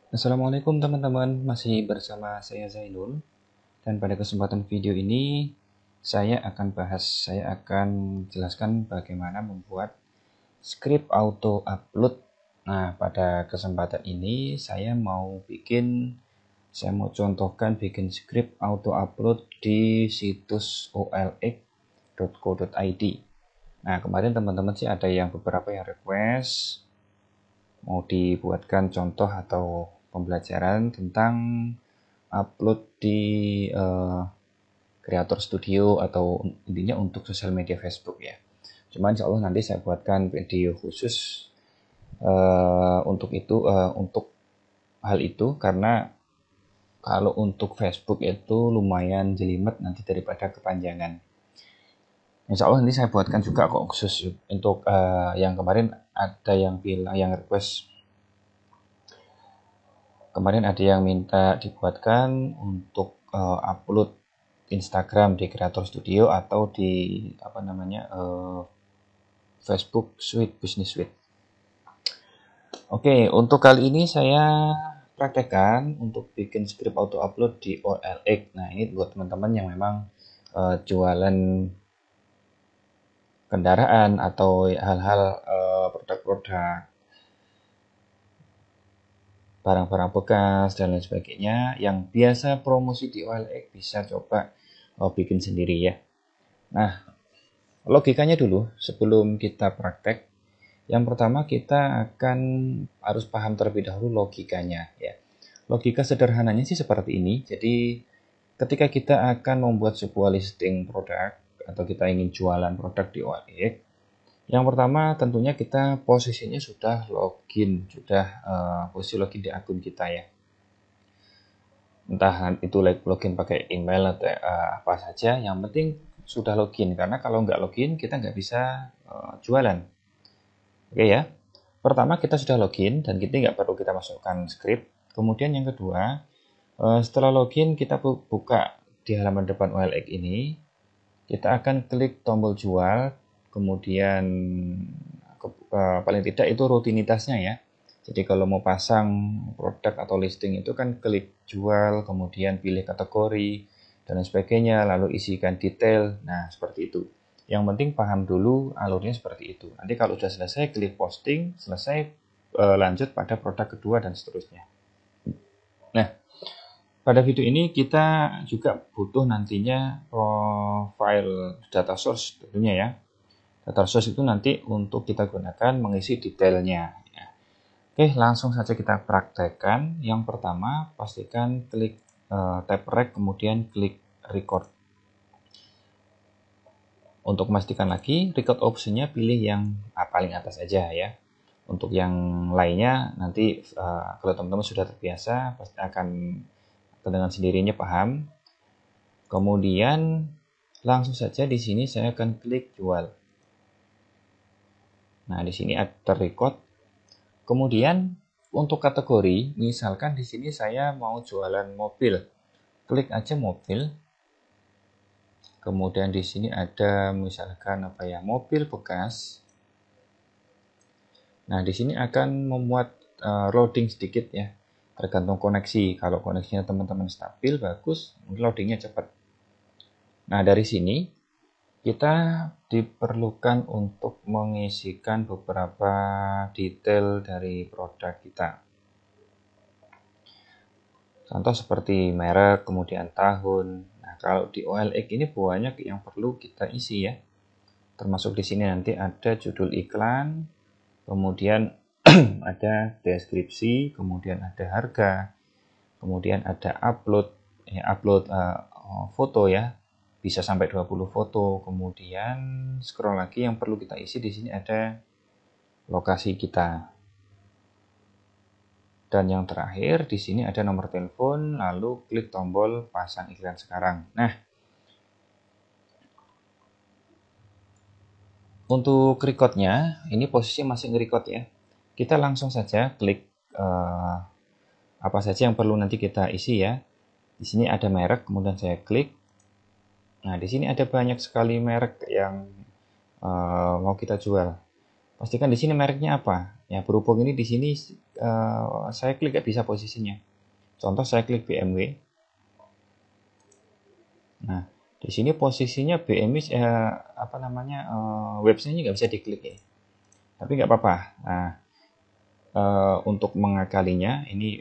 Assalamualaikum teman-teman, masih bersama saya Zainul, dan pada kesempatan video ini saya akan jelaskan bagaimana membuat script auto upload. Nah, pada kesempatan ini saya mau contohkan bikin script auto upload di situs olx.co.id. Nah, kemarin teman-teman sih ada beberapa yang request mau dibuatkan contoh atau pembelajaran tentang upload di Creator Studio atau intinya untuk sosial media Facebook ya. Cuman insya Allah nanti saya buatkan video khusus untuk hal itu, karena kalau untuk Facebook itu lumayan jelimet nanti daripada kepanjangan. Insya Allah nanti saya buatkan juga kok khusus untuk yang kemarin ada yang bilang, yang request kemarin ada yang minta dibuatkan untuk upload Instagram di Creator Studio atau di Facebook Suite, Business Suite. Oke, untuk kali ini saya praktekkan untuk bikin script auto upload di OLX. Nah, ini buat teman-teman yang memang jualan kendaraan atau hal-hal produk-produk barang-barang bekas dan lain sebagainya yang biasa promosi di OLX, bisa coba bikin sendiri ya. Nah, logikanya dulu sebelum kita praktek, yang pertama kita akan harus paham terlebih dahulu logikanya ya. Logika sederhananya sih seperti ini. Jadi ketika kita akan membuat sebuah listing produk atau kita ingin jualan produk di OLX, yang pertama tentunya kita posisinya sudah posisi login di akun kita ya. Entah itu login pakai email atau apa saja, yang penting sudah login, karena kalau nggak login kita nggak bisa jualan. Oke ya, pertama kita sudah login dan kita nggak perlu kita masukkan script. Kemudian yang kedua, setelah login kita buka di halaman depan OLX ini, kita akan klik tombol jual, kemudian paling tidak itu rutinitasnya ya. Jadi kalau mau pasang produk atau listing itu kan klik jual, kemudian pilih kategori dan lain sebagainya, lalu isikan detail. Nah, seperti itu. Yang penting paham dulu alurnya seperti itu. Nanti kalau sudah selesai, klik posting, selesai, lanjut pada produk kedua dan seterusnya. Nah, pada video ini kita juga butuh nantinya profile data source tentunya ya. Data source itu nanti untuk kita gunakan mengisi detailnya. Oke, langsung saja kita praktekkan. Yang pertama, pastikan klik tab rec, kemudian klik record. Untuk memastikan lagi, record optionnya pilih yang paling atas aja ya. Untuk yang lainnya nanti kalau teman-teman sudah terbiasa, pasti akan dengan sendirinya paham. Kemudian langsung saja di sini saya akan klik jual. Nah, di sini ada record. Kemudian untuk kategori, misalkan di sini saya mau jualan mobil, klik aja mobil. Kemudian di sini ada misalkan mobil bekas. Nah, di sini akan memuat loading sedikit ya, tergantung koneksi. Kalau koneksinya teman-teman stabil, bagus, mungkin loadingnya cepat. Nah, dari sini kita diperlukan untuk mengisikan beberapa detail dari produk kita. Contoh seperti merek, kemudian tahun. Nah, kalau di OLX ini banyak yang perlu kita isi ya. Termasuk di sini nanti ada judul iklan, kemudian ada deskripsi, kemudian ada harga, kemudian ada upload foto ya. Bisa sampai 20 foto. Kemudian scroll lagi, yang perlu kita isi di sini ada lokasi kita. Dan yang terakhir di sini ada nomor telepon, lalu klik tombol pasang iklan sekarang. Nah, untuk recordnya, ini posisi masih nge-record ya. Kita langsung saja klik apa saja yang perlu nanti kita isi ya. Di sini ada merek, kemudian saya klik. Nah, di sini ada banyak sekali merek yang mau kita jual. Pastikan di sini mereknya apa. Ya, berhubung ini di sini saya klik nggak bisa posisinya. Contoh saya klik BMW. Nah, di sini posisinya BMW websitenya nggak bisa diklik ya. Tapi nggak apa-apa. Nah, untuk mengakalinya ini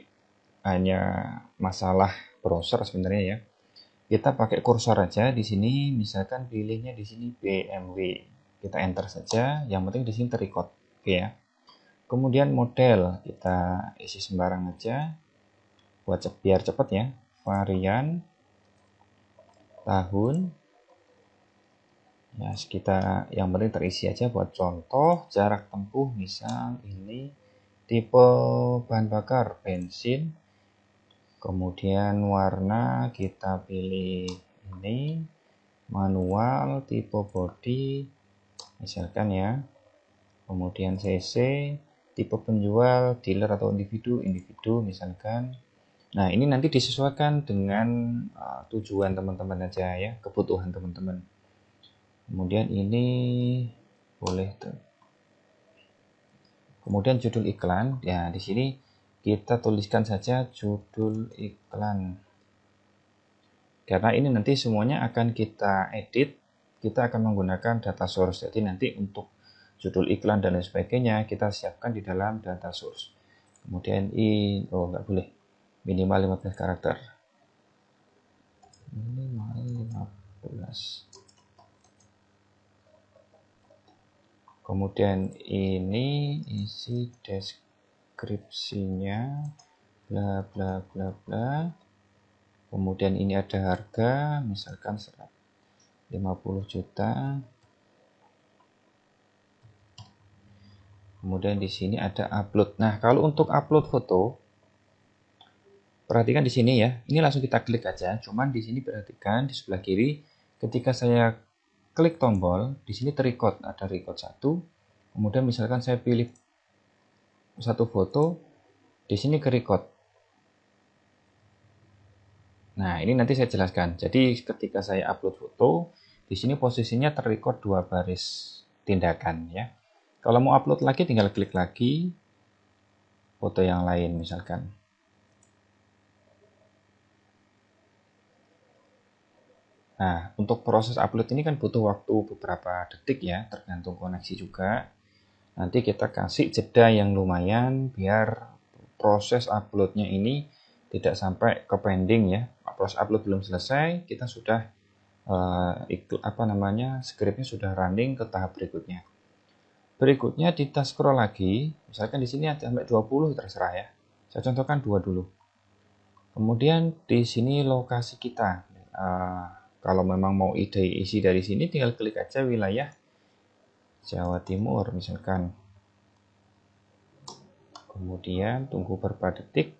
hanya masalah browser sebenarnya ya. Kita pakai kursor aja di sini, misalkan pilihnya di sini BMW. Kita enter saja, yang penting di sini terrecord. Oke ya. Kemudian model kita isi sembarang aja buat biar cepet ya. Varian, tahun, ya kita yang penting terisi aja buat contoh. Jarak tempuh misal ini tipe bahan bakar bensin. Kemudian warna kita pilih ini manual, tipe body misalkan ya. Kemudian CC, tipe penjual, dealer atau individu misalkan. Nah, ini nanti disesuaikan dengan tujuan teman-teman aja ya, kebutuhan teman-teman. Kemudian ini boleh tuh. Kemudian judul iklan, ya di sini kita tuliskan saja judul iklan. Karena ini nanti semuanya akan kita edit, kita akan menggunakan data source. Jadi nanti untuk judul iklan dan lain sebagainya kita siapkan di dalam data source. Kemudian nggak boleh, minimal 15 karakter. Minimal 15. Kemudian ini isi deskripsinya, bla bla bla bla. Kemudian ini ada harga, misalkan 50 juta. Kemudian di sini ada upload. Nah, kalau untuk upload foto, perhatikan di sini ya. Ini langsung kita klik aja. Cuman di sini perhatikan di sebelah kiri, ketika saya klik tombol, di sini terrecord. Ada record 1. Kemudian misalkan saya pilih satu foto, di sini ke record. Nah, ini nanti saya jelaskan. Jadi ketika saya upload foto, di sini posisinya terrecord 2 baris tindakan ya. Kalau mau upload lagi tinggal klik lagi foto yang lain misalkan. Nah, untuk proses upload ini kan butuh waktu beberapa detik ya, tergantung koneksi juga. Nanti kita kasih jeda yang lumayan biar proses uploadnya ini tidak sampai ke pending ya. Proses upload belum selesai, kita sudah scriptnya sudah running ke tahap berikutnya. Berikutnya kita scroll lagi, misalkan di sini ada sampai 20 terserah ya. Saya contohkan 2 dulu. Kemudian di sini lokasi kita. Kalau memang mau isi dari sini tinggal klik aja wilayah Jawa Timur misalkan. Kemudian tunggu beberapa detik.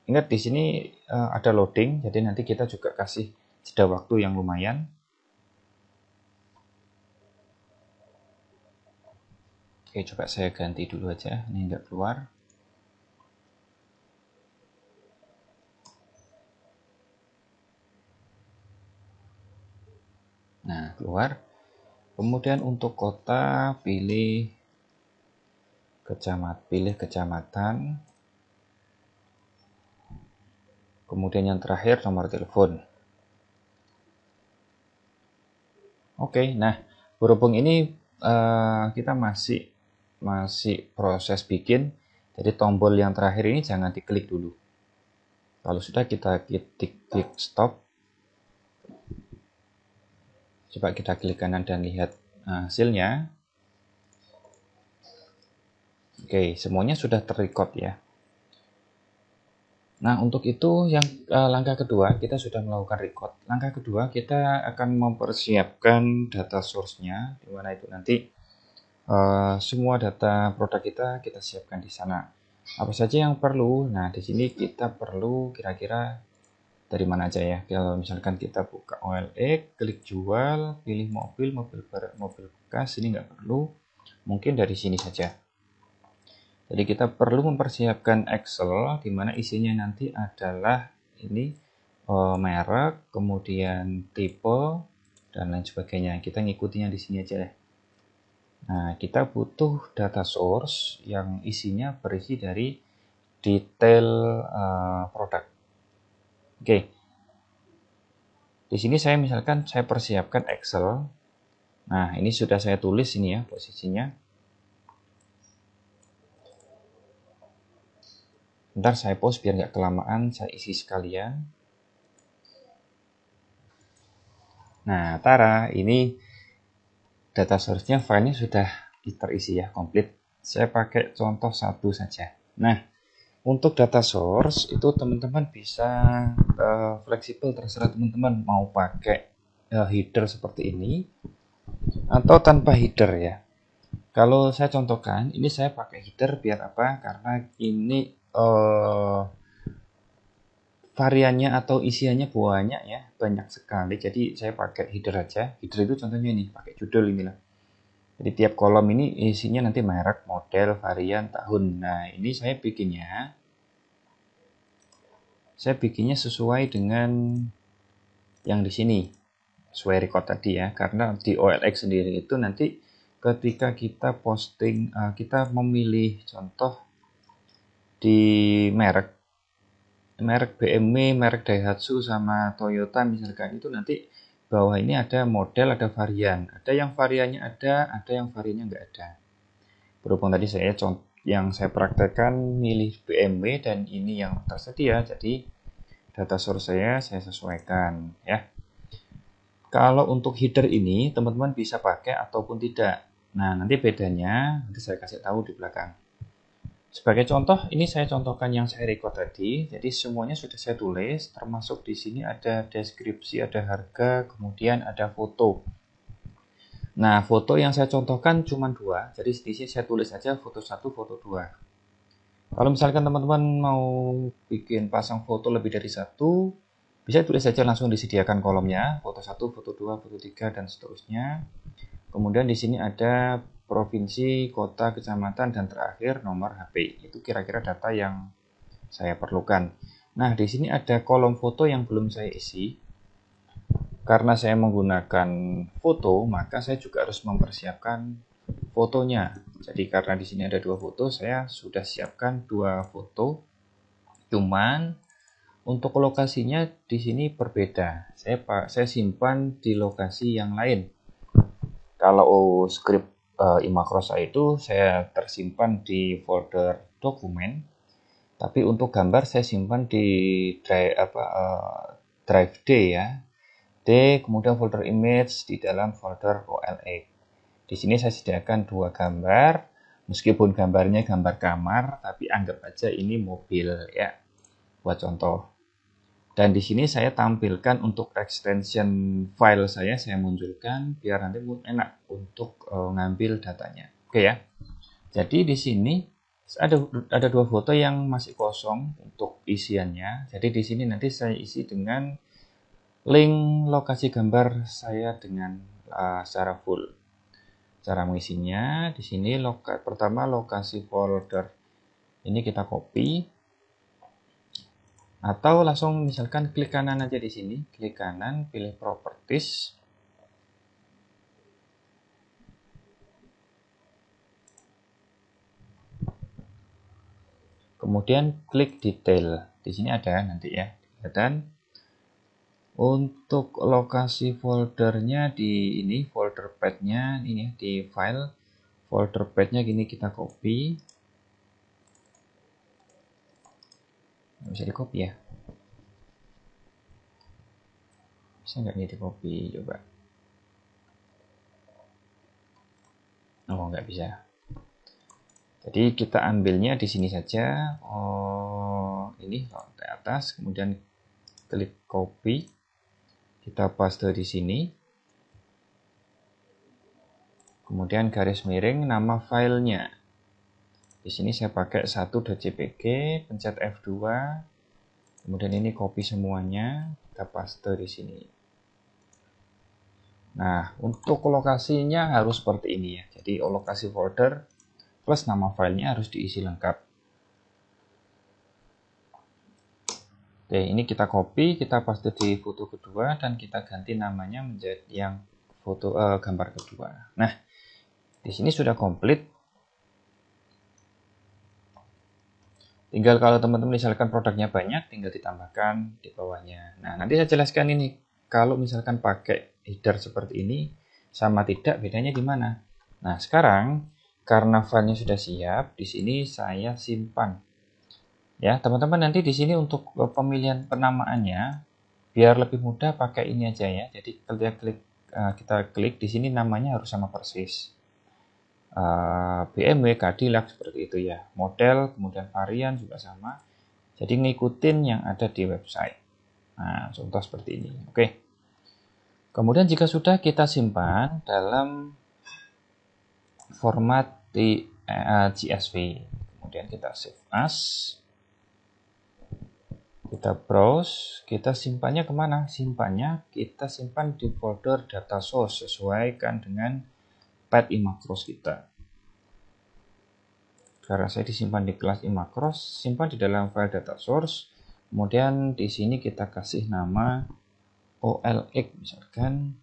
Ingat di sini ada loading, jadi nanti kita juga kasih jeda waktu yang lumayan. Oke, coba saya ganti dulu aja. Ini nggak keluar. Nah, keluar. Kemudian untuk kota pilih kecamatan. Kemudian yang terakhir nomor telepon. Oke, nah berhubung ini kita masih proses bikin, jadi tombol yang terakhir ini jangan diklik dulu. Kalau sudah kita klik stop. Coba kita klik kanan dan lihat hasilnya. Oke, semuanya sudah terrecord ya. Nah, untuk itu yang langkah kedua kita sudah melakukan record. Langkah kedua kita akan mempersiapkan data source-nya, di mana itu nanti semua data produk kita siapkan di sana. Apa saja yang perlu? Nah, di sini kita perlu kira-kira dari mana aja ya. Kalau misalkan kita buka OLX, klik jual, pilih mobil bekas, ini nggak perlu. Mungkin dari sini saja. Jadi kita perlu mempersiapkan Excel di mana isinya nanti adalah ini merek, kemudian tipe dan lain sebagainya. Kita ngikutinya di sini aja deh. Nah, kita butuh data source yang isinya berisi dari detail produk. Oke. Di sini saya misalkan saya persiapkan Excel. Nah, ini sudah saya tulis ini ya posisinya. Ntar saya post biar nggak kelamaan, saya isi sekalian. Nah, Tara, ini data source-nya filenya sudah terisi ya, komplit. Saya pakai contoh satu saja. Nah, untuk data source itu teman-teman bisa fleksibel, terserah teman-teman mau pakai header seperti ini atau tanpa header ya. Kalau saya contohkan, ini saya pakai header biar apa? Karena ini variannya atau isiannya banyak ya, banyak sekali. Jadi saya pakai header aja. Header itu contohnya ini, pakai judul inilah. Jadi tiap kolom ini isinya nanti merek, model, varian, tahun. Nah, ini saya bikinnya sesuai dengan yang di sini, sesuai record tadi ya. Karena di OLX sendiri itu nanti ketika kita posting, kita memilih contoh di merek BMW, merek Daihatsu sama Toyota misalkan, itu nanti bawah ini ada model, ada varian. Ada yang variannya ada yang variannya nggak ada. Berhubung tadi yang saya praktekkan milih BMW dan ini yang tersedia, jadi data source saya sesuaikan ya. Kalau untuk header ini teman-teman bisa pakai ataupun tidak. Nah, nanti bedanya nanti saya kasih tahu di belakang. Sebagai contoh, ini saya contohkan yang saya record tadi. Jadi semuanya sudah saya tulis, termasuk di sini ada deskripsi, ada harga, kemudian ada foto. Nah, foto yang saya contohkan cuma 2. Jadi di sini saya tulis aja foto 1, foto 2. Kalau misalkan teman-teman mau bikin pasang foto lebih dari 1, bisa tulis saja langsung disediakan kolomnya, foto 1, foto 2, foto 3, dan seterusnya. Kemudian di sini ada provinsi, kota, kecamatan, dan terakhir nomor HP. Itu kira-kira data yang saya perlukan. Nah, di sini ada kolom foto yang belum saya isi. Karena saya menggunakan foto, maka saya juga harus mempersiapkan fotonya. Jadi karena di sini ada 2 foto, saya sudah siapkan 2 foto. Cuman untuk lokasinya di sini berbeda. Saya simpan di lokasi yang lain. Kalau script Imacrosa itu saya tersimpan di folder dokumen, tapi untuk gambar saya simpan di drive D ya. D, kemudian folder image di dalam folder OLX. Di sini saya sediakan 2 gambar, meskipun gambarnya gambar kamar, tapi anggap aja ini mobil ya, buat contoh. Dan di sini saya tampilkan untuk extension file saya munculkan biar nanti enak untuk ngambil datanya. Oke ya. Jadi di sini ada 2 foto yang masih kosong untuk isiannya. Jadi di sini nanti saya isi dengan link lokasi gambar saya dengan secara full. Cara mengisinya di sini pertama lokasi folder ini kita copy. Atau langsung misalkan klik kanan aja di sini, klik kanan, pilih properties. Kemudian klik detail. Di sini ada nanti ya, kelihatan. Untuk lokasi foldernya di ini, folder path-nya ini di file. Folder path-nya gini kita copy. Nggak bisa di copy ya. Bisa nggak ini di copy, coba. Oh, nggak bisa. Jadi kita ambilnya di sini saja. Ini di atas, kemudian klik copy. Kita paste di sini. Kemudian garis miring nama filenya. Di sini saya pakai 1.jpg, pencet F2. Kemudian ini copy semuanya, kita paste di sini. Nah, untuk lokasinya harus seperti ini ya. Jadi lokasi folder plus nama filenya harus diisi lengkap. Oke, ini kita copy, kita paste di foto kedua dan kita ganti namanya menjadi yang gambar kedua. Nah, Di sini sudah komplit. Tinggal kalau teman-teman misalkan produknya banyak, tinggal ditambahkan di bawahnya. Nah, nanti saya jelaskan ini. Kalau misalkan pakai header seperti ini, sama tidak bedanya di mana. Nah, sekarang karena filenya sudah siap, di sini saya simpan. Ya, teman-teman nanti di sini untuk pemilihan penamaannya, biar lebih mudah pakai ini aja ya. Jadi kita klik di sini namanya harus sama persis. BMW, Cadillac seperti itu ya. Model, kemudian varian juga sama. Jadi ngikutin yang ada di website. Nah, contoh seperti ini. Oke. Kemudian jika sudah kita simpan dalam format di CSV. Kemudian kita save as. Kita browse, kita simpannya kemana? Simpannya kita simpan di folder data source sesuaikan dengan path iMacros kita. Karena saya disimpan di kelas iMacros, simpan di dalam file data source. Kemudian di sini kita kasih nama OLX misalkan.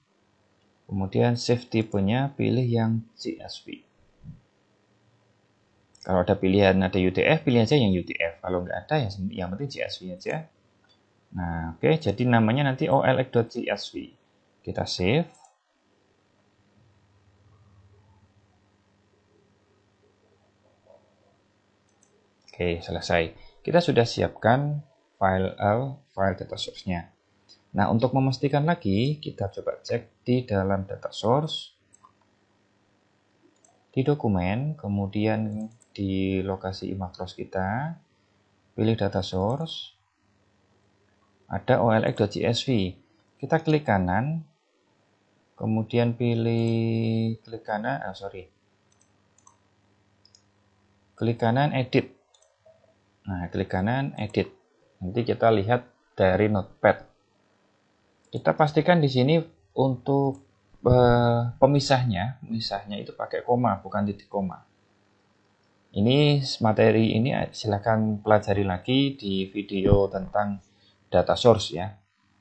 Kemudian save tipenya, pilih yang CSV. Kalau ada pilihan ada UTF, pilih aja yang UTF. Kalau nggak ada, ya yang penting CSV aja. Nah, oke, jadi namanya nanti olx.csv. Kita save. Oke, selesai. Kita sudah siapkan file data source-nya. Nah, untuk memastikan lagi, kita coba cek di dalam data source, di dokumen, kemudian di lokasi iMacros kita, pilih data source, ada olx.csv. Kita klik kanan, kemudian klik kanan edit. Nah, klik kanan edit. Nanti kita lihat dari notepad. Kita pastikan di sini untuk pemisahnya itu pakai koma, bukan titik koma. Ini materi ini silakan pelajari lagi di video tentang data source ya.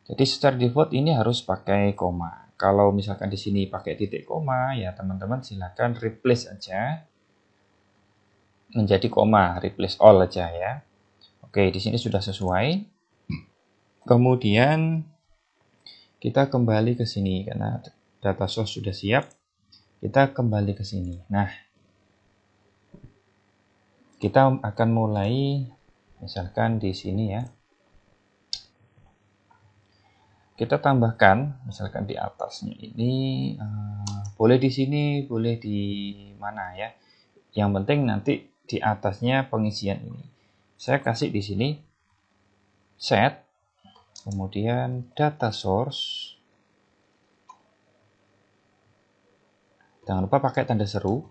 Jadi secara default ini harus pakai koma. Kalau misalkan di sini pakai titik koma, ya teman-teman silakan replace aja menjadi koma, replace all aja ya. Oke, di sini sudah sesuai. Kemudian kita kembali ke sini karena data source sudah siap. Kita kembali ke sini. Nah, kita akan mulai misalkan di sini ya. Kita tambahkan misalkan di atasnya ini boleh di sini, boleh di mana ya. Yang penting nanti di atasnya pengisian ini. Saya kasih di sini set, kemudian data source. Jangan lupa pakai tanda seru.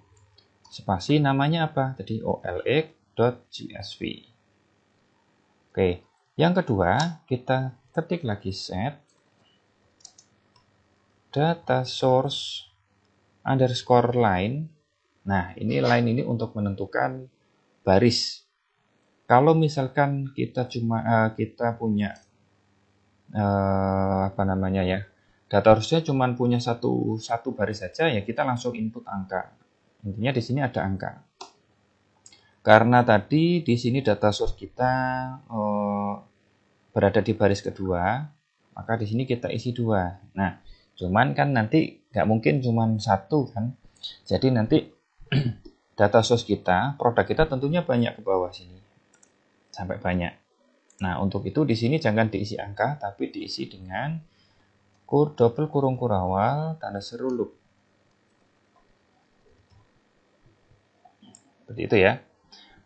Spasi namanya apa? Tadi olx.csv. Oke, yang kedua kita ketik lagi set data source underscore line. Nah, ini line ini untuk menentukan baris. Kalau misalkan kita kita punya data source-nya cuma punya satu baris saja, ya kita langsung input angka. Intinya di sini ada angka. Karena tadi di sini data source kita berada di baris kedua, maka di sini kita isi 2. Nah, cuman kan nanti nggak mungkin cuma 1 kan. Jadi nanti data source kita, produk kita tentunya banyak ke bawah sini. Sampai banyak. Nah, untuk itu di sini jangan diisi angka, tapi diisi dengan double kurung kurawal, tanda seru loop. Seperti itu ya.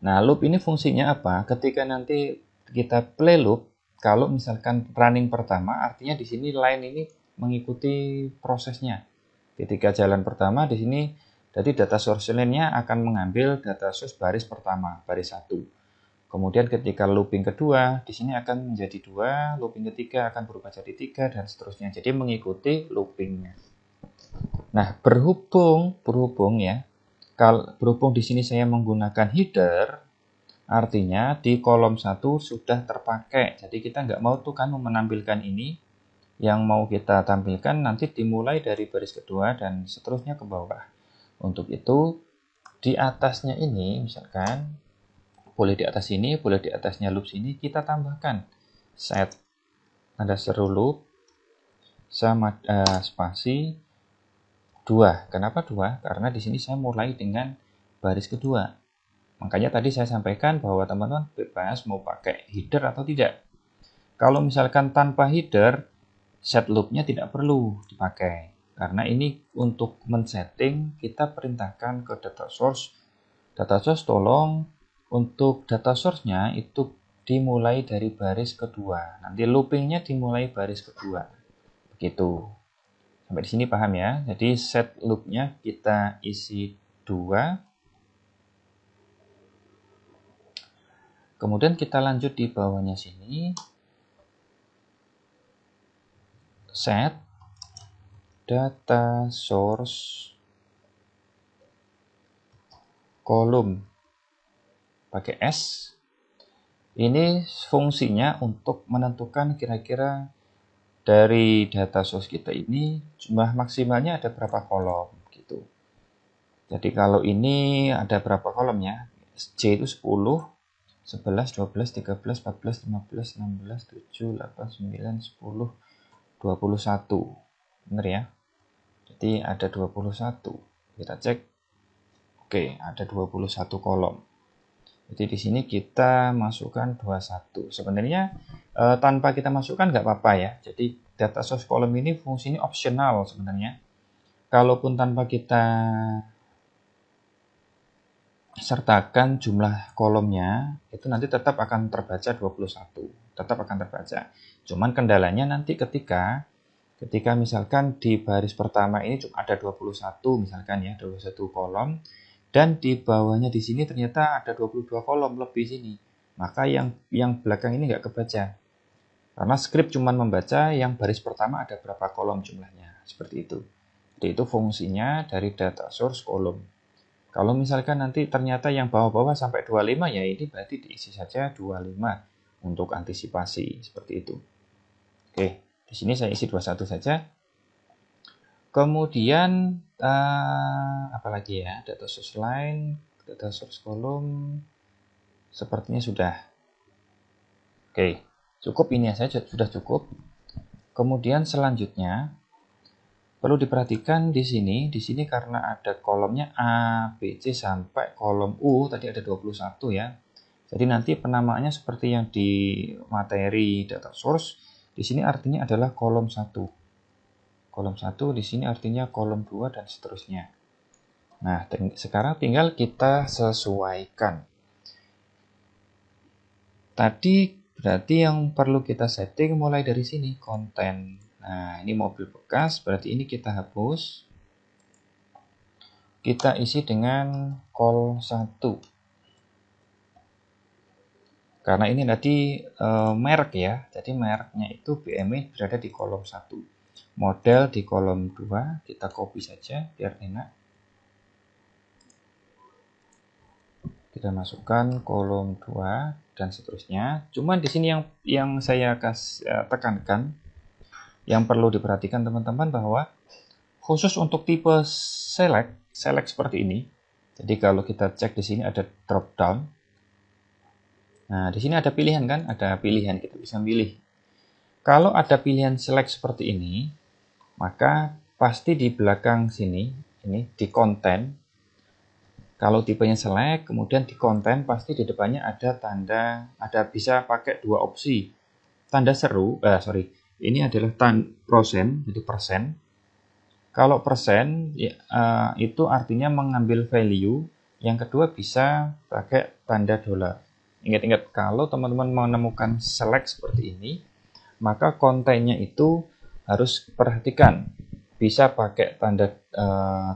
Nah, loop ini fungsinya apa? Ketika nanti kita play loop, kalau misalkan running pertama, artinya di sini line ini mengikuti prosesnya. Ketika jalan pertama, di sini jadi data source line-nya akan mengambil data source baris pertama, baris 1. Kemudian ketika looping kedua, di sini akan menjadi 2, looping ketiga akan berubah jadi 3, dan seterusnya. Jadi mengikuti loopingnya. Nah, berhubung ya, berhubung di sini saya menggunakan header, artinya di kolom 1 sudah terpakai. Jadi kita nggak mau tuh kan menampilkan ini. Yang mau kita tampilkan nanti dimulai dari baris kedua dan seterusnya ke bawah. Untuk itu di atasnya ini misalkan boleh di atas ini, boleh di atasnya loop sini, kita tambahkan set tanda seru loop sama spasi 2. Kenapa 2? Karena di sini saya mulai dengan baris kedua. Makanya tadi saya sampaikan bahwa teman-teman bebas mau pakai header atau tidak. Kalau misalkan tanpa header, set loop-nya tidak perlu dipakai. Karena ini untuk men-setting, kita perintahkan ke data source. Data source tolong untuk data source-nya itu dimulai dari baris kedua. Nanti looping-nya dimulai baris kedua. Begitu. Sampai di sini paham ya? Jadi set loop-nya kita isi 2. Kemudian kita lanjut di bawahnya sini. Set data source column pakai S. Ini fungsinya untuk menentukan kira-kira dari data source kita ini jumlah maksimalnya ada berapa kolom gitu. Jadi kalau ini ada berapa kolomnya? J itu 10, 11, 12, 13, 14, 15, 16, 17, 18, 9, 10, 21. Benar ya? Jadi ada 21. Kita cek. Oke, ada 21 kolom. Jadi di sini kita masukkan 21. Sebenarnya tanpa kita masukkan nggak apa-apa ya. Jadi data source column ini fungsinya optional sebenarnya. Kalaupun tanpa kita sertakan jumlah kolomnya, itu nanti tetap akan terbaca 21. Tetap akan terbaca. Cuman kendalanya nanti ketika misalkan di baris pertama ini cuma ada 21 misalkan ya, 21 kolom, dan di bawahnya di sini ternyata ada 22 kolom lebih sini. Maka yang belakang ini nggak kebaca. Karena script cuma membaca yang baris pertama ada berapa kolom jumlahnya. Seperti itu. Jadi itu fungsinya dari data source column. Kalau misalkan nanti ternyata yang bawah-bawah sampai 25 ya ini berarti diisi saja 25 untuk antisipasi seperti itu. Oke, di sini saya isi 21 saja. Kemudian apalagi ya, data source line, data source column sepertinya sudah. Oke, cukup ini saja sudah cukup. Kemudian selanjutnya perlu diperhatikan di sini karena ada kolomnya A, B, C sampai kolom U, tadi ada 21 ya. Jadi nanti penamaannya seperti yang di materi data source, di sini artinya adalah kolom 1. Kolom 1 di sini artinya kolom 2 dan seterusnya. Nah, sekarang tinggal kita sesuaikan. Tadi berarti yang perlu kita setting mulai dari sini, konten. Nah, ini mobil bekas, berarti ini kita hapus. Kita isi dengan call 1. Karena ini tadi merek ya, jadi mereknya itu BMW berada di kolom 1. Model di kolom 2, kita copy saja biar enak. Kita masukkan kolom 2 dan seterusnya. Cuman di sini yang saya tekankan, yang perlu diperhatikan teman-teman bahwa khusus untuk tipe select seperti ini. Jadi kalau kita cek di sini ada drop down. Nah, di sini ada pilihan kan? Ada pilihan, kita bisa pilih. Kalau ada pilihan select seperti ini, maka pasti di belakang sini, ini di konten. Kalau tipenya select, kemudian di konten pasti di depannya ada tanda, bisa pakai dua opsi. Tanda seru, ini adalah persen, jadi persen. Kalau persen itu artinya mengambil value. Yang kedua bisa pakai tanda dolar. Ingat-ingat kalau teman-teman menemukan select seperti ini, maka kontennya itu harus perhatikan. Bisa pakai tanda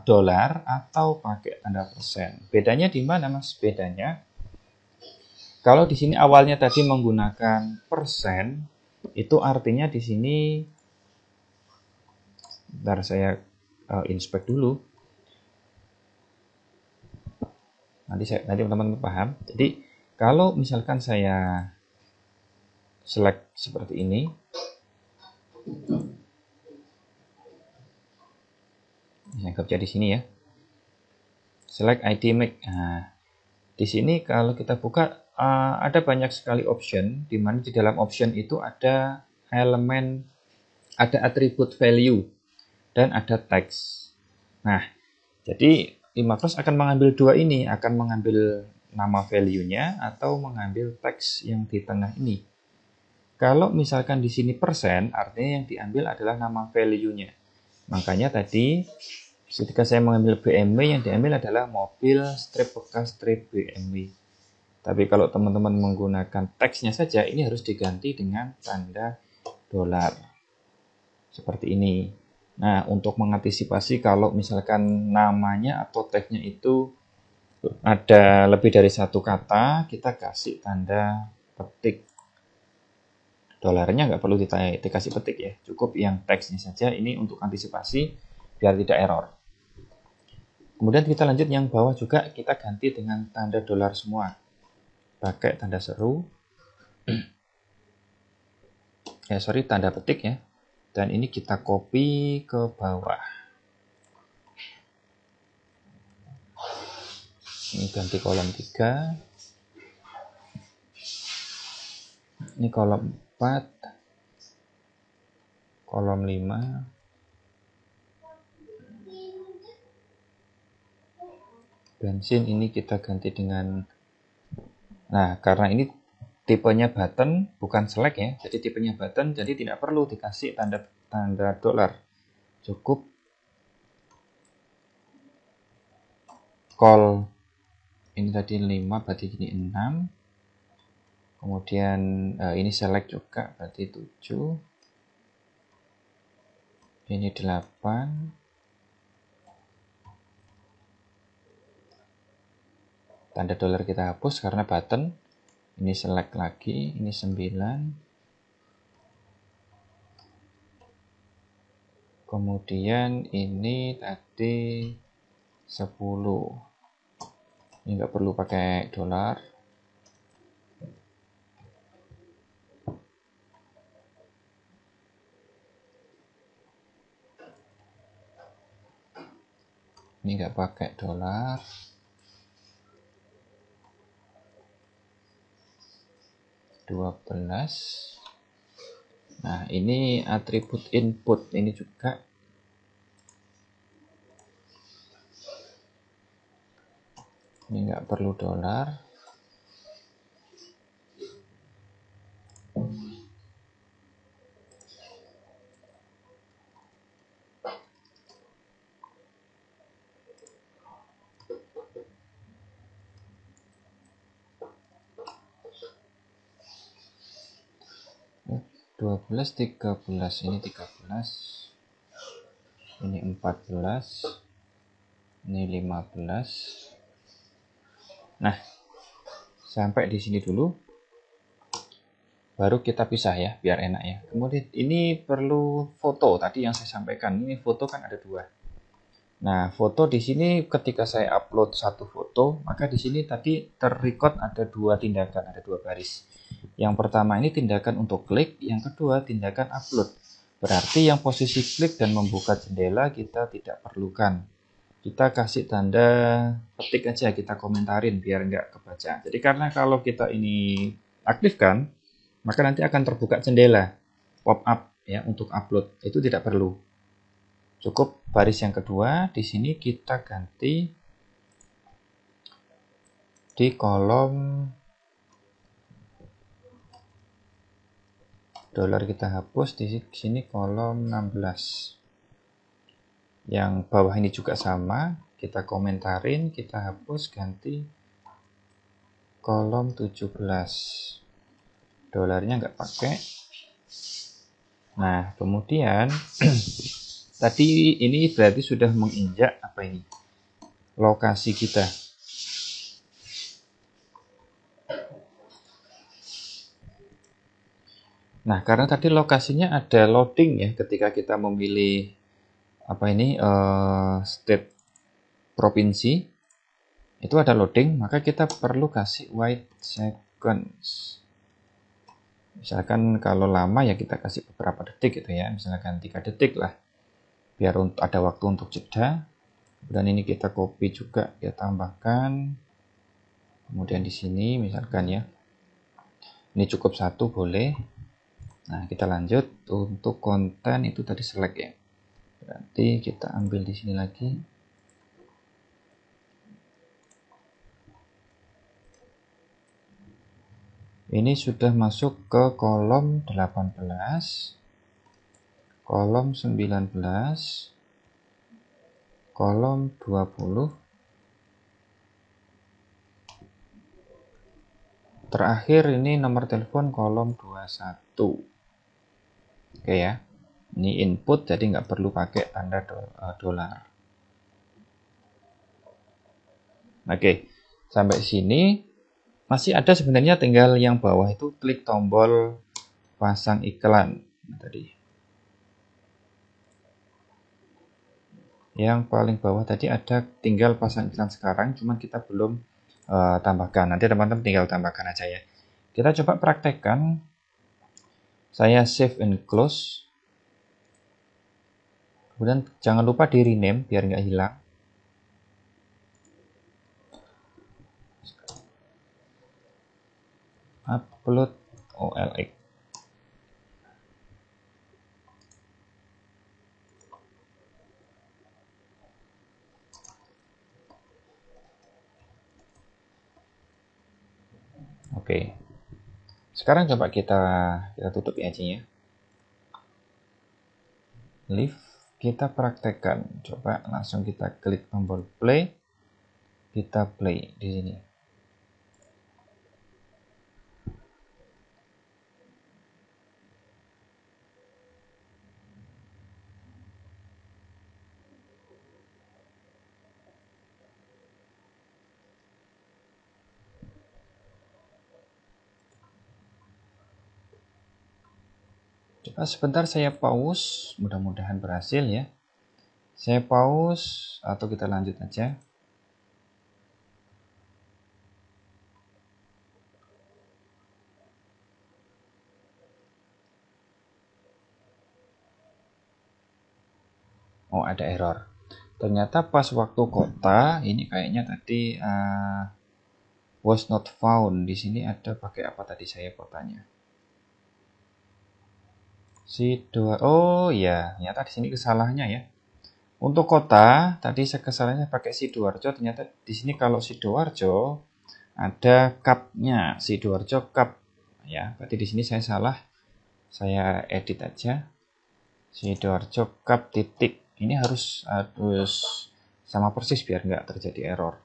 dolar atau pakai tanda persen. Bedanya di mana, Mas? Bedanya kalau di sini awalnya tadi menggunakan persen, itu artinya di sini bentar saya inspect dulu. Nanti teman-teman paham. Jadi kalau misalkan saya select seperti ini, saya kerja di sini ya. select ID make. Nah, di sini kalau kita buka ada banyak sekali option, di mana di dalam option itu ada elemen, ada atribut value dan ada teks. Nah, jadi Imacross akan mengambil dua ini, akan mengambil nama value-nya atau mengambil teks yang di tengah ini. Kalau misalkan di sini persen, artinya yang diambil adalah nama value-nya. Makanya tadi ketika saya mengambil BMW, yang diambil adalah mobil strip bekas strip BMW. Tapi kalau teman-teman menggunakan teksnya saja, ini harus diganti dengan tanda dolar. Seperti ini. Nah, untuk mengantisipasi kalau misalkan namanya atau teksnya itu ada lebih dari satu kata, kita kasih tanda petik. Dolarnya nggak perlu dikasih petik ya, cukup yang teksnya saja. Ini untuk antisipasi biar tidak error. Kemudian kita lanjut yang bawah juga, kita ganti dengan tanda dolar semua. Pakai tanda seru. Tanda petik ya. Dan ini kita copy ke bawah. Ini ganti kolom 3. Ini kolom 4. Kolom 5. Bensin ini kita ganti dengan, nah karena ini tipenya button bukan select ya, jadi tipenya button, jadi tidak perlu dikasih tanda dolar, cukup call. Ini tadi 5 berarti ini 6, kemudian ini select juga berarti 7, ini 8, tanda dolar kita hapus karena button. Ini select lagi, ini 9. Kemudian ini tadi 10. Ini nggak perlu pakai dolar. Ini nggak pakai dolar. 12. Nah, ini atribut input ini juga. Ini nggak perlu dolar. Dua belas, 13. Ini 13. Ini 14. Ini 15. Nah, sampai di sini dulu. Baru kita pisah ya, biar enak ya. Kemudian ini perlu foto. Tadi yang saya sampaikan, ini foto kan ada 2. Nah, foto di sini ketika saya upload satu foto, maka di sini tadi terrecord ada 2 tindakan, ada 2 baris. Yang pertama ini tindakan untuk klik, yang kedua tindakan upload. Berarti yang posisi klik dan membuka jendela kita tidak perlukan. Kita kasih tanda petik aja, kita komentarin biar nggak kebaca. Jadi karena kalau kita ini aktifkan, maka nanti akan terbuka jendela pop up ya untuk upload. Itu tidak perlu. Cukup baris yang kedua, di sini kita ganti di kolom dolar, kita hapus di sini kolom 16. Yang bawah ini juga sama, kita komentarin, kita hapus, ganti kolom 17. Dolarnya nggak pakai. Nah, kemudian tadi ini berarti sudah menginjak apa ini? Lokasi kita. Nah, karena tadi lokasinya ada loading ya, ketika kita memilih apa ini state provinsi, itu ada loading, maka kita perlu kasih wait seconds. Misalkan kalau lama ya kita kasih beberapa detik gitu ya, misalkan 3 detik lah, biar ada waktu untuk jeda. Dan ini kita copy juga, kita tambahkan. Kemudian di sini misalkan ya, ini cukup satu boleh. Nah, kita lanjut untuk konten itu tadi select ya. Berarti kita ambil di sini lagi. Ini sudah masuk ke kolom 18, kolom 19, kolom 20, terakhir ini nomor telepon kolom 21. Oke ya, ini input jadi nggak perlu pakai tanda dolar. Oke, sampai sini masih ada sebenarnya, tinggal yang bawah itu klik tombol pasang iklan. Nah, tadi yang paling bawah tadi ada tinggal pasang iklan sekarang, cuman kita belum tambahkan. Nanti teman-teman tinggal tambahkan aja ya. Kita coba praktekkan. Saya save and close. Kemudian jangan lupa di rename biar nggak hilang. Upload OLX. Oke. Sekarang coba kita tutup aja ya. Leave, kita praktekkan. Coba langsung kita klik tombol play. Kita play di sini. Coba sebentar saya pause, mudah-mudahan berhasil ya. Saya pause atau kita lanjut aja. Oh, ada error. Ternyata pas waktu kota ini kayaknya tadi was not found. Di sini ada pakai apa tadi saya kotanya? Sidoarjo. Oh ya, ternyata di sini kesalahannya ya. Untuk kota tadi saya kesalahannya pakai Sidoarjo. Ternyata di sini kalau Sidoarjo ada cup-nya, Sidoarjo cup. Ya, berarti di sini saya salah. Saya edit aja. Sidoarjo cup titik. Ini harus sama persis biar nggak terjadi error.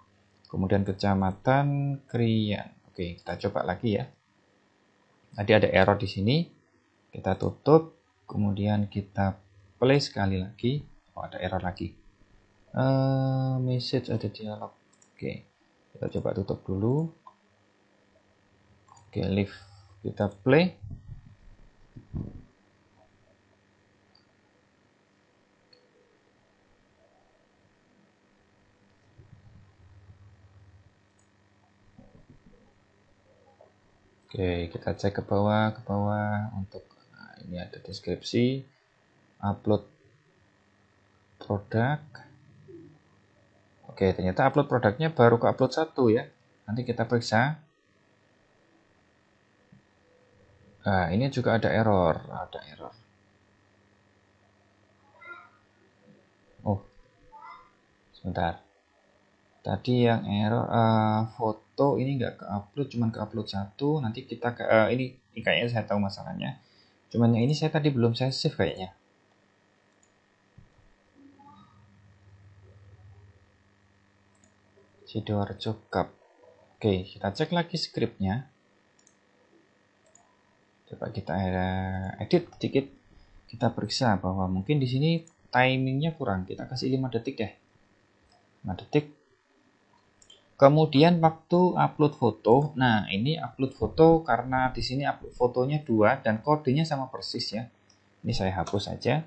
Kemudian kecamatan Krian. Oke, kita coba lagi ya. Tadi ada error di sini. Kita tutup, kemudian kita play sekali lagi. Oh, ada error lagi. Message ada dialog. Oke, kita coba tutup dulu. Oke, leave. Kita play. Oke, kita cek ke bawah untuk ini ada deskripsi, upload produk. Oke, ternyata upload produknya baru ke upload 1 ya. Nanti kita periksa. Nah, ini juga ada error, Oh, sebentar. Tadi yang error foto ini nggak ke upload, cuman ke upload 1. Nanti kita ke ini kayaknya saya tahu masalahnya. Cuman yang ini saya tadi belum saya save kayaknya. Sidoarjo Cup. Oke, kita cek lagi scriptnya. Coba kita edit sedikit. Kita periksa bahwa mungkin di sini timingnya kurang. Kita kasih 5 detik deh. 5 detik. Kemudian waktu upload foto, nah ini upload foto karena di sini upload fotonya 2 dan kodenya sama persis ya. Ini saya hapus saja.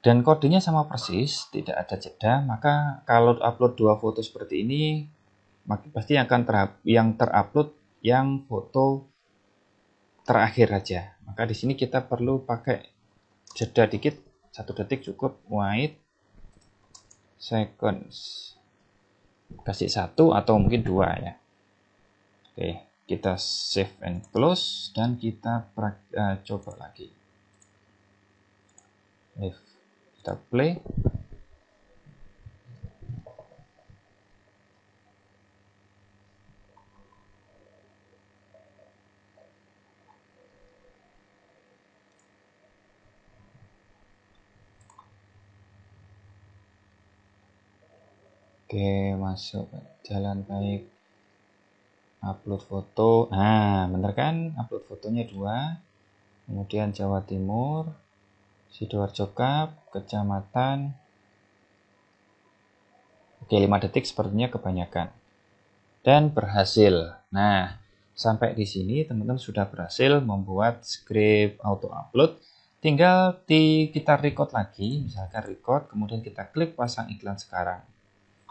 Dan kodenya sama persis, tidak ada jeda, maka kalau upload 2 foto seperti ini, maka pasti akan terupload yang foto terakhir aja. Maka di sini kita perlu pakai jeda dikit, 1 detik cukup, wait. seconds. Kasih 1 atau mungkin 2 ya. Oke, kita save and close dan kita coba lagi. If kita play. Oke, masuk jalan baik. Upload foto. Nah, bener kan? Upload fotonya 2. Kemudian Jawa Timur, Sidoarjo Cup, kecamatan. Oke, 5 detik sepertinya kebanyakan. Dan berhasil. Nah, sampai di sini teman-teman sudah berhasil membuat script auto upload. Tinggal kita record lagi, misalkan record, kemudian kita klik pasang iklan sekarang.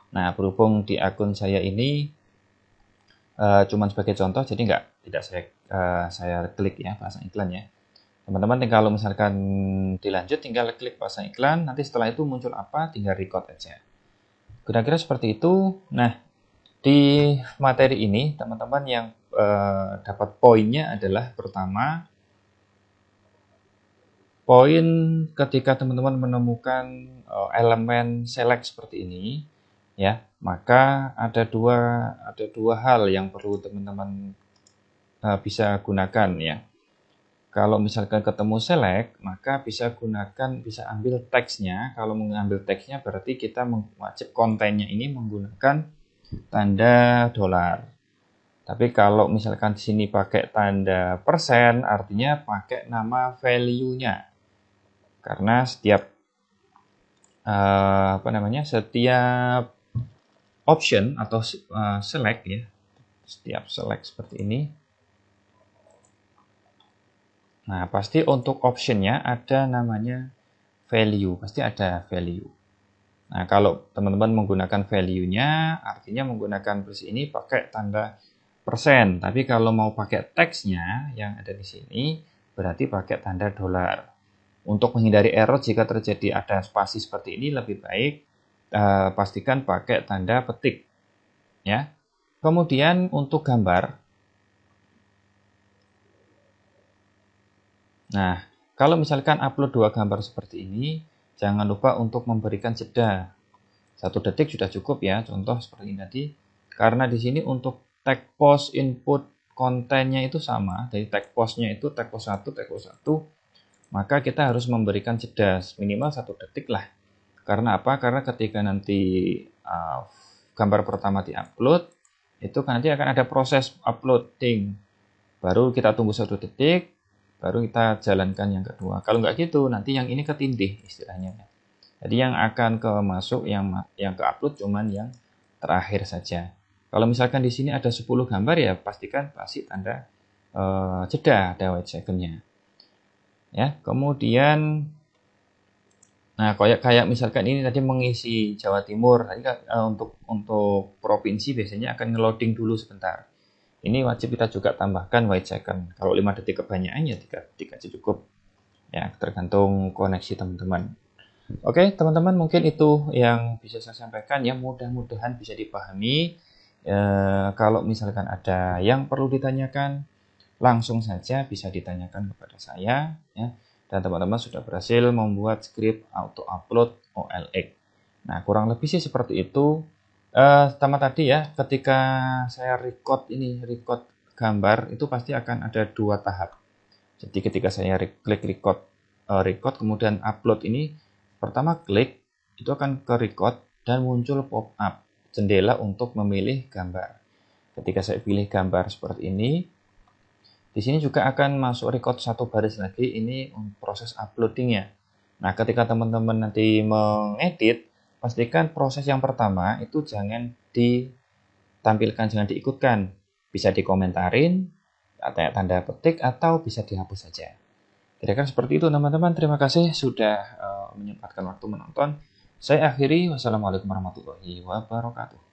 Nah, berhubung di akun saya ini cuma sebagai contoh, jadi tidak saya klik ya pasang iklan ya. Teman-teman kalau misalkan dilanjut, tinggal klik pasang iklan, nanti setelah itu muncul apa, tinggal record aja. Kira-kira seperti itu. Nah, di materi ini teman-teman yang dapat poinnya adalah pertama, poin ketika teman-teman menemukan elemen select seperti ini, ya, maka ada dua hal yang perlu teman-teman bisa gunakan ya. Kalau misalkan ketemu select, maka bisa ambil teksnya. Kalau mengambil teksnya berarti kita wajib kontennya ini menggunakan tanda dolar. Tapi kalau misalkan di sini pakai tanda persen, artinya pakai nama value-nya. Karena setiap setiap option atau select ya, setiap select seperti ini. Nah, pasti untuk optionnya ada namanya value, pasti ada value. Nah, kalau teman-teman menggunakan value-nya, artinya menggunakan plus ini pakai tanda persen. Tapi kalau mau pakai teksnya yang ada di sini, berarti pakai tanda dolar. Untuk menghindari error jika terjadi ada spasi seperti ini, lebih baik pastikan pakai tanda petik. Ya. Kemudian untuk gambar. Nah, kalau misalkan upload 2 gambar seperti ini, jangan lupa untuk memberikan jeda. 1 detik sudah cukup ya, contoh seperti ini tadi. Karena di sini untuk tag post input kontennya itu sama, dari tag postnya itu tag post 1, tag post 1, maka kita harus memberikan jeda minimal 1 detik lah. Karena apa? Karena ketika nanti gambar pertama diupload, itu nanti akan ada proses uploading. Baru kita tunggu 1 detik, baru kita jalankan yang kedua. Kalau nggak gitu, nanti yang ini ketindih istilahnya. Jadi yang akan masuk, yang ke upload cuman yang terakhir saja. Kalau misalkan di sini ada 10 gambar ya pastikan kasih tanda jeda, ada wait second-nya. Ya, kemudian nah kayak misalkan ini tadi mengisi Jawa Timur, tadi untuk provinsi biasanya akan ngeloading dulu sebentar. Ini wajib kita juga tambahkan wait second. Kalau 5 detik kebanyakan ya 3 detik aja cukup. Ya, tergantung koneksi teman-teman. Oke, teman-teman, mungkin itu yang bisa saya sampaikan ya. Mudah-mudahan bisa dipahami. Kalau misalkan ada yang perlu ditanyakan, langsung saja bisa ditanyakan kepada saya ya. Dan teman-teman sudah berhasil membuat script auto upload OLX. Nah, kurang lebih sih seperti itu. Sama tadi ya, ketika saya record gambar itu pasti akan ada 2 tahap. Jadi ketika saya klik record kemudian upload ini, pertama klik itu akan ke record dan muncul pop up jendela untuk memilih gambar. Ketika saya pilih gambar seperti ini, di sini juga akan masuk record 1 baris lagi, ini proses uploadingnya. Nah, ketika teman-teman nanti mengedit, pastikan proses yang pertama itu jangan ditampilkan, jangan diikutkan. Bisa dikomentarin, tanda petik, atau bisa dihapus saja. Kira-kira seperti itu teman-teman. Terima kasih sudah menyempatkan waktu menonton. Saya akhiri. Wassalamualaikum warahmatullahi wabarakatuh.